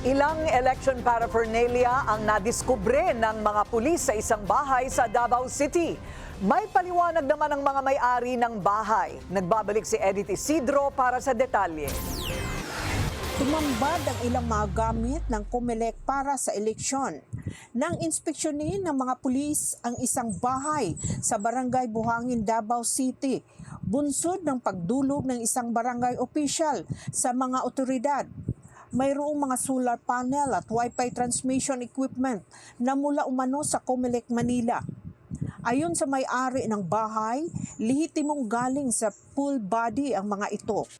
Ilang election paraphernalia ang nadiskubre ng mga pulis sa isang bahay sa Davao City. May paliwanag naman ang mga may-ari ng bahay. Nagbabalik si Edith Isidro para sa detalye. Tumambad ang ilang mga gamit ng COMELEC para sa eleksyon. Nang inspeksyonin ng mga pulis ang isang bahay sa Barangay Buhangin, Davao City, bunsod ng pagdulog ng isang barangay official sa mga otoridad. Mayroong mga solar panel at Wi-Fi transmission equipment na mula umano sa COMELEC Manila. Ayon sa may-ari ng bahay, lehitimong galing sa full body ang mga ito.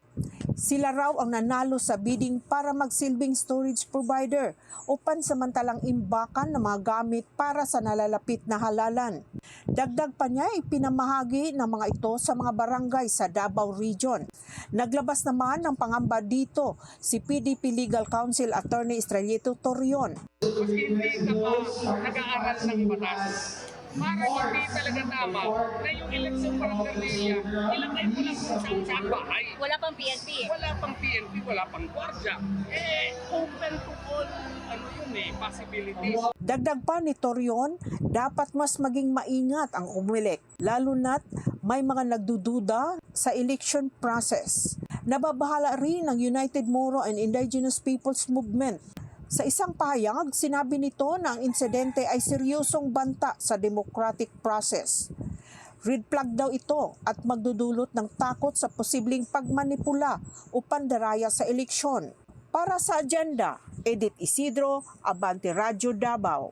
Sila raw ang nanalo sa bidding para magsilbing storage provider o pansamantalang imbakan ng mga gamit para sa nalalapit na halalan. Dagdag pa niya, ipinamahagi ng mga ito sa mga barangay sa Davao Region. Naglabas naman ng pangamba dito si PDP Legal Counsel Attorney Estrellito Torion. Hindi ka pa nag-aaral ng batas. Para hindi talaga tama na yung eleksyon paraphernalia, ilagay mo lang kung saan bahay. Wala pang PNP. Wala pang PNP, wala pang gwardiya. Open to all possibilities. Dagdag pa ni Torion, dapat mas maging maingat ang COMELEC, lalo na't may mga nagdududa sa election process. Nababahala rin ang United Moro and Indigenous Peoples Movement. Sa isang pahayag, sinabi nito na ang insidente ay seryosong banta sa democratic process. Red flag daw ito at magdudulot ng takot sa posibleng pagmanipula o pandaraya sa eleksyon. Para sa agenda, Edith Isidro, Abante Radio Davao.